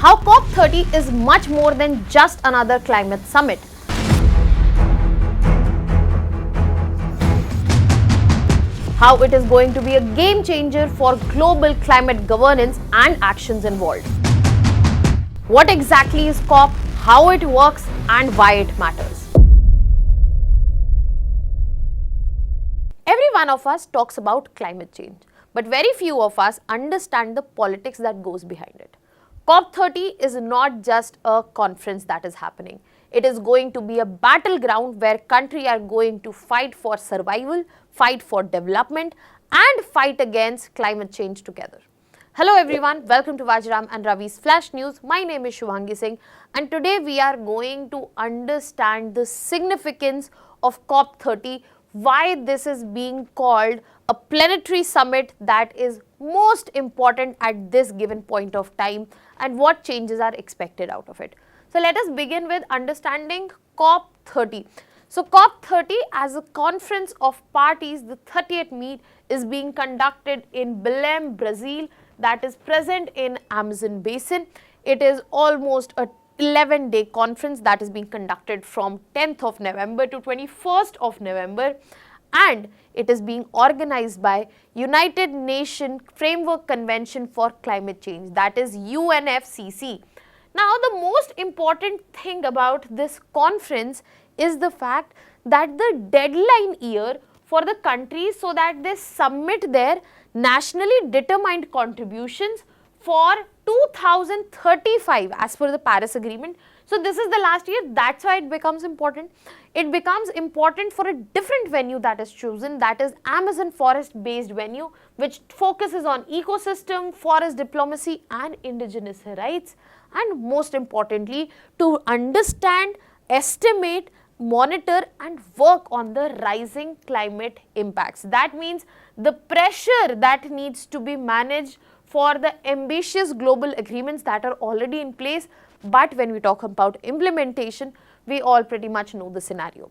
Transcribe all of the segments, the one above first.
how COP30 is much more than just another climate summit. How it is going to be a game changer for global climate governance and actions involved. What exactly is COP, how it works, and why it matters. Every one of us talks about climate change, but very few of us understand the politics that goes behind it. COP30 is not just a conference that is happening. It is going to be a battleground where countries are going to fight for survival, fight for development, and fight against climate change together. Hello everyone, welcome to Vajiram and Ravi's Flash News. My name is Shubhangi Singh, and today we are going to understand the significance of COP30, why this is being called a planetary summit that is most important at this given point of time, and what changes are expected out of it. So let us begin with understanding COP30. So COP30 as a conference of parties, the 30th meet is being conducted in Belém, Brazil, that is present in Amazon basin. It is almost a 11-day conference that is being conducted from 10th of November to 21st of November, and it is being organized by United Nations Framework Convention for Climate Change, that is UNFCCC. Now the most important thing about this conference is the fact that the deadline year for the countries so that they submit their nationally determined contributions for 2035 as per the Paris Agreement. So this is the last year, that's why it becomes important. It becomes important for a different venue that is chosen, that is Amazon forest based venue, which focuses on ecosystem, forest diplomacy and indigenous rights, and most importantly to understand, estimate, monitor and work on the rising climate impacts. That means the pressure that needs to be managed for the ambitious global agreements that are already in place, but when we talk about implementation, we all pretty much know the scenario.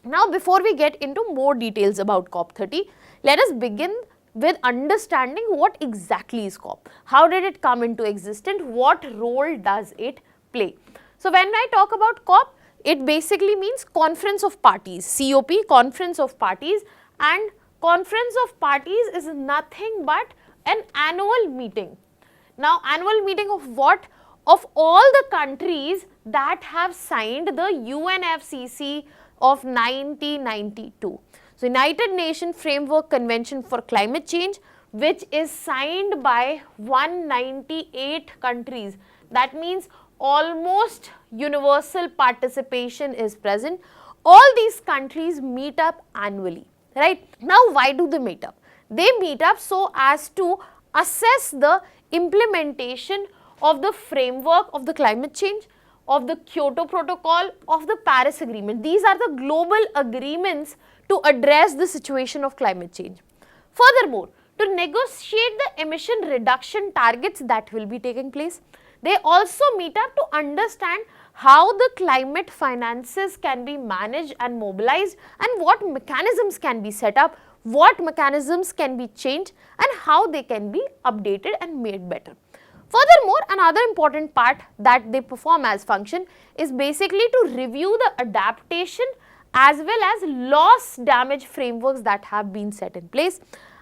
Now before we get into more details about COP30, let us begin with understanding what exactly is COP. How did it come into existence? What role does it play? So when I talk about COP, it basically means Conference of Parties, COP, Conference of Parties, and Conference of Parties is nothing but an annual meeting. Now annual meeting of what? Of all the countries that have signed the UNFCCC of 1992. So United Nations Framework Convention for Climate Change, which is signed by 198 countries. That means almost universal participation is present. All these countries meet up annually, right? Now why do they meet up? They meet up so as to assess the implementation of the framework of the climate change, of the Kyoto Protocol, of the Paris Agreement. These are the global agreements to address the situation of climate change. Furthermore, to negotiate the emission reduction targets that will be taking place. They also meet up to understand how the climate finances can be managed and mobilized, and what mechanisms can be set up, what mechanisms can be changed, and how they can be updated and made better. Furthermore, another important part that they perform as function is basically to review the adaptation as well as loss damage frameworks that have been set in place,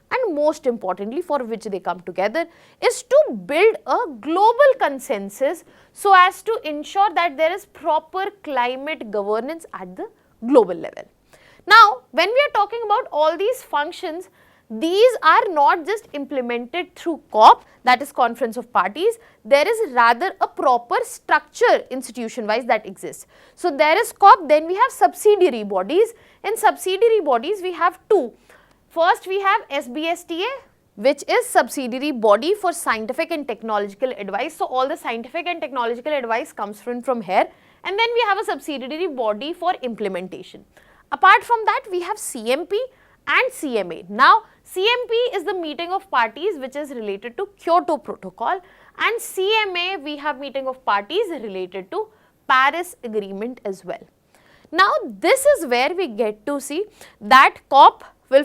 and most importantly for which they come together is to build a global consensus so as to ensure that there is proper climate governance at the global level. Now, when we are talking about all these functions, these are not just implemented through COP, that is Conference of Parties. There is rather a proper structure institution wise that exists. So there is COP, then we have subsidiary bodies. In subsidiary bodies we have two. First we have SBSTA, which is subsidiary body for scientific and technological advice. So all the scientific and technological advice comes from here, and then we have a subsidiary body for implementation. Apart from that, we have CMP and CMA. Now CMP is the meeting of parties which is related to Kyoto Protocol, and CMA we have meeting of parties related to Paris Agreement as well. Now this is where we get to see that COP will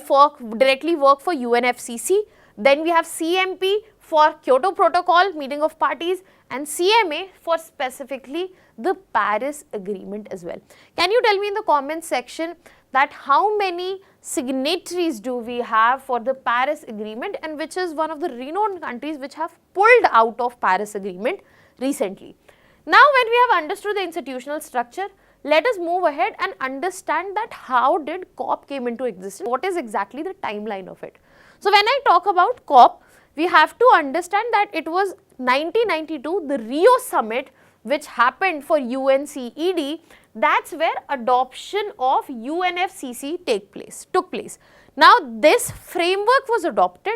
directly work for UNFCCC, then we have CMP for Kyoto Protocol meeting of parties, and CMA for specifically the Paris Agreement as well. Can you tell me in the comments section that how many signatories do we have for the Paris Agreement, and which is one of the renowned countries which have pulled out of Paris Agreement recently. Now when we have understood the institutional structure, let us move ahead and understand that how did COP came into existence, what is exactly the timeline of it. So when I talk about COP, we have to understand that it was 1992, the Rio summit which happened for UNCED, that's where adoption of UNFCCC took place. Now this framework was adopted,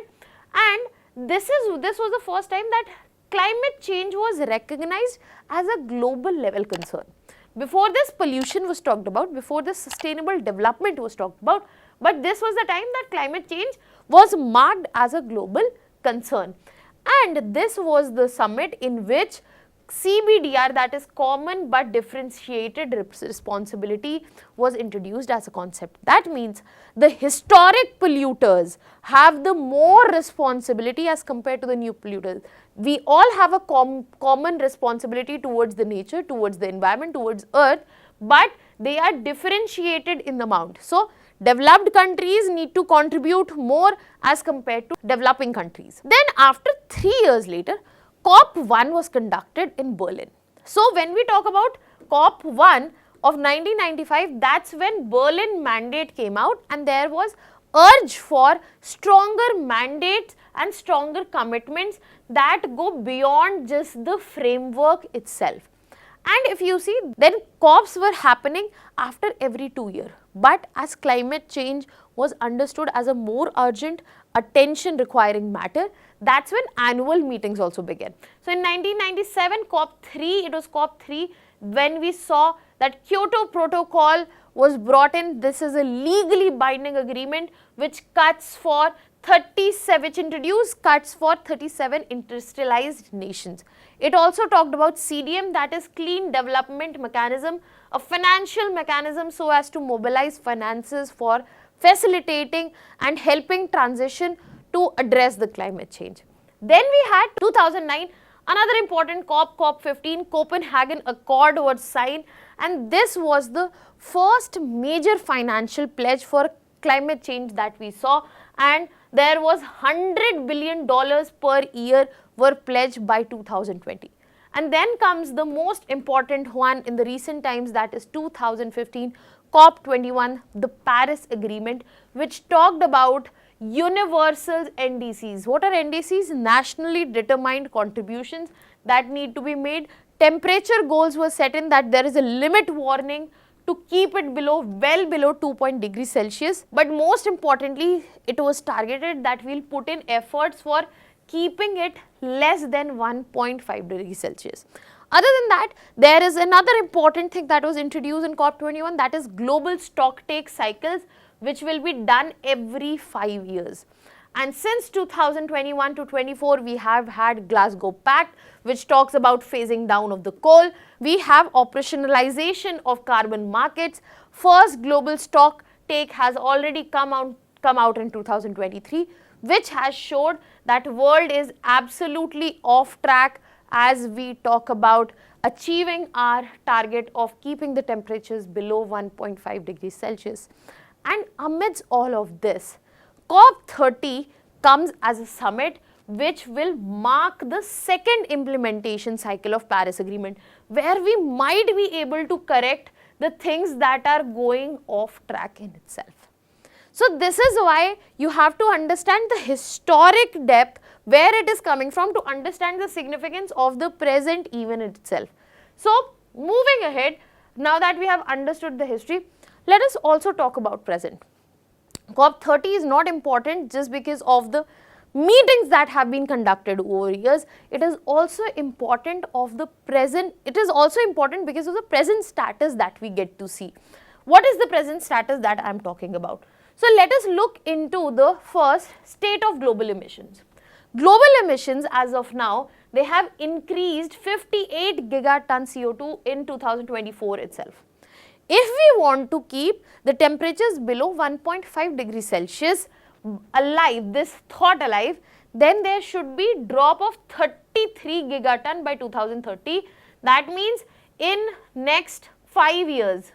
and this was the first time that climate change was recognized as a global level concern. Before this, pollution was talked about, before this, sustainable development was talked about, but this was the time that climate change was marked as a global concern. And this was the summit in which CBDR, that is common but differentiated responsibility, was introduced as a concept. That means the historic polluters have the more responsibility as compared to the new polluters. We all have a common responsibility towards the nature, towards the environment, towards earth, but they are differentiated in the amount. So developed countries need to contribute more as compared to developing countries. Then after 3 years later, COP1 was conducted in Berlin. So when we talk about COP1 of 1995, that's when Berlin mandate came out, and there was urge for stronger mandates and stronger commitments that go beyond just the framework itself. And if you see, then COPs were happening after every 2 years. But as climate change was understood as a more urgent, attention requiring matter, that's when annual meetings also began. So in 1997, COP3, it was COP3 when we saw that Kyoto Protocol was brought in. This is a legally binding agreement which introduced cuts for 37 industrialized nations. It also talked about CDM, that is Clean Development Mechanism, a financial mechanism so as to mobilize finances for facilitating and helping transition to address the climate change. Then we had 2009, another important COP, COP15, Copenhagen Accord was signed, and this was the first major financial pledge for climate change that we saw, and there was $100 billion per year were pledged by 2020. And then comes the most important one in the recent times, that is 2015 COP21, the Paris Agreement, which talked about universal NDCs. What are NDCs? Nationally determined contributions that need to be made. Temperature goals were set in that there is a limit warning to keep it well below 2 degrees Celsius. But most importantly, it was targeted that we'll put in efforts for keeping it less than 1.5 degrees Celsius. Other than that, there is another important thing that was introduced in COP21, that is global stocktake cycles, which will be done every 5 years. And since 2021 to 24, we have had Glasgow Pact, which talks about phasing down of the coal. We have operationalization of carbon markets. First global stock take has already come out in 2023, which has showed that world is absolutely off track as we talk about achieving our target of keeping the temperatures below 1.5 degrees Celsius. And amidst all of this, COP30 comes as a summit which will mark the second implementation cycle of Paris Agreement, where we might be able to correct the things that are going off track in itself. So this is why you have to understand the historic depth where it is coming from to understand the significance of the present event itself. So moving ahead, now that we have understood the history, let us also talk about present. COP30 is not important just because of the meetings that have been conducted over years. It is also important of the present. It is also important because of the present status that we get to see. What is the present status that I am talking about? So let us look into the first state of global emissions. Global emissions as of now, they have increased 58 gigaton CO2 in 2024 itself. If we want to keep the temperatures below 1.5 degrees Celsius alive, this thought alive, then there should be drop of 33 gigaton by 2030. That means in next 5 years.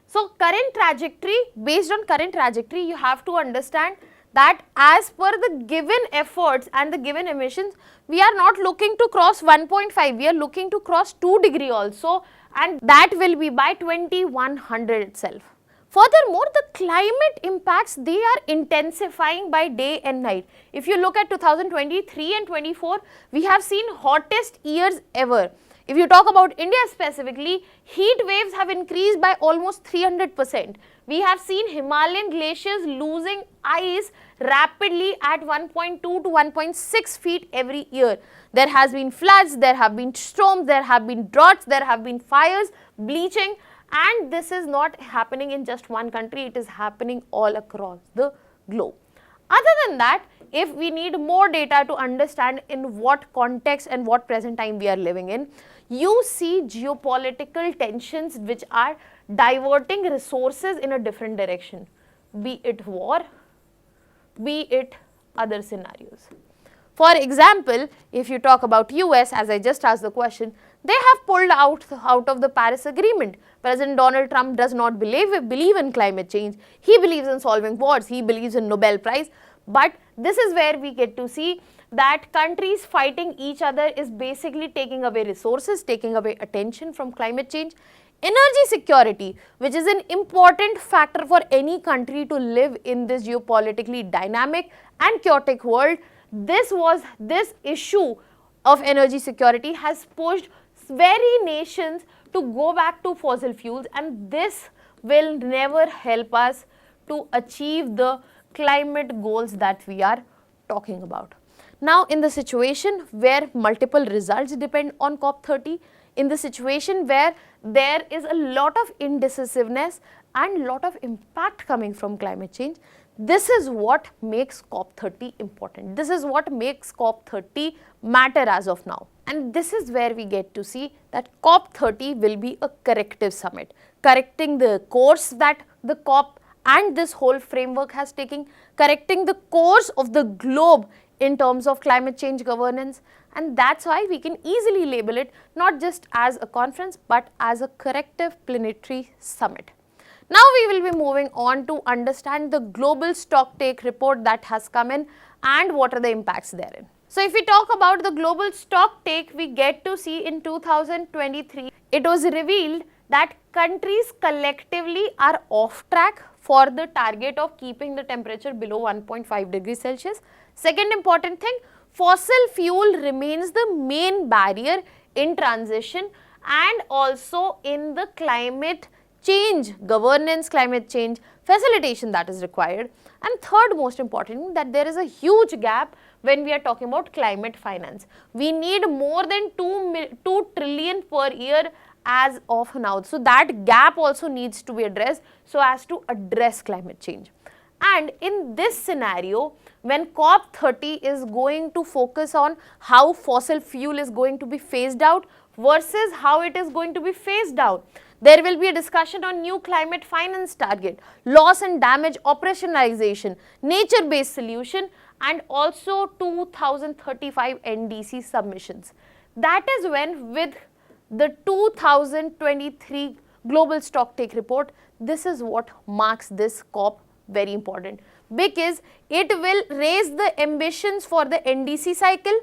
So current trajectory, based on current trajectory, you have to understand that as per the given efforts and the given emissions, we are not looking to cross 1.5, we are looking to cross 2 degree also, and that will be by 2100 itself. Furthermore, the climate impacts, they are intensifying by day and night. If you look at 2023 and 24, we have seen hottest years ever. If you talk about India specifically, heat waves have increased by almost 300%. We have seen Himalayan glaciers losing ice rapidly at 1.2 to 1.6 feet every year. There has been floods, there have been storms, there have been droughts, there have been fires, bleaching, and this is not happening in just one country, it is happening all across the globe. Other than that, if we need more data to understand in what context and what present time we are living in, you see geopolitical tensions which are diverting resources in a different direction, be it war, be it other scenarios. For example, if you talk about US, as I just asked the question, they have pulled out of the Paris Agreement. President Donald Trump does not believe in climate change. He believes in solving wars. He believes in Nobel Prize. But this is where we get to see that countries fighting each other is basically taking away resources, taking away attention from climate change. Energy security, which is an important factor for any country to live in this geopolitically dynamic and chaotic world. This issue of energy security has pushed very nations to go back to fossil fuels, and this will never help us to achieve the climate goals that we are talking about. Now, in the situation where multiple results depend on COP30, in the situation where there is a lot of indecisiveness and lot of impact coming from climate change, this is what makes COP30 important. This is what makes COP30 matter as of now. And this is where we get to see that COP30 will be a corrective summit, correcting the course that the COP and this whole framework has taken, correcting the course of the globe in terms of climate change governance, and that's why we can easily label it not just as a conference but as a corrective planetary summit. Now we will be moving on to understand the global stocktake report that has come in and what are the impacts therein. So if we talk about the global stocktake, we get to see in 2023, it was revealed that countries collectively are off track for the target of keeping the temperature below 1.5 degrees Celsius. Second important thing, fossil fuel remains the main barrier in transition and also in the climate change governance, climate change facilitation that is required. And third most important, that there is a huge gap when we are talking about climate finance. We need more than 2 trillion per year as of now. So that gap also needs to be addressed so as to address climate change. And in this scenario, when COP30 is going to focus on how fossil fuel is going to be phased out versus how it is going to be phased out, there will be a discussion on new climate finance target, loss and damage operationalization, nature-based solution, and also 2035 NDC submissions. That is when, with the 2023 Global Stocktake Report, this is what marks this COP very important, because it will raise the ambitions for the NDC cycle,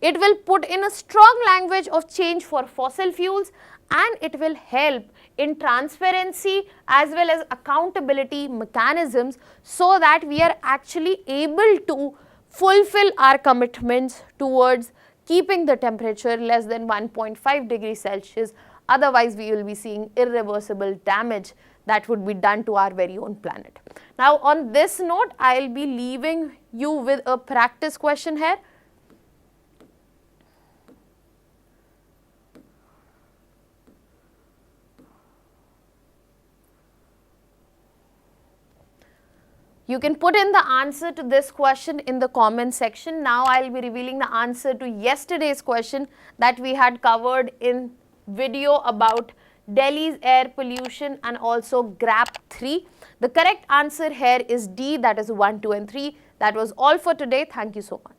it will put in a strong language of change for fossil fuels, and it will help in transparency as well as accountability mechanisms so that we are actually able to fulfill our commitments towards keeping the temperature less than 1.5 degrees Celsius. Otherwise, we will be seeing irreversible damage that would be done to our very own planet. Now, on this note, I will be leaving you with a practice question here. You can put in the answer to this question in the comment section. Now I will be revealing the answer to yesterday's question that we had covered in video about Delhi's air pollution and also GRAP 3. The correct answer here is D, that is 1, 2 and 3. That was all for today. Thank you so much.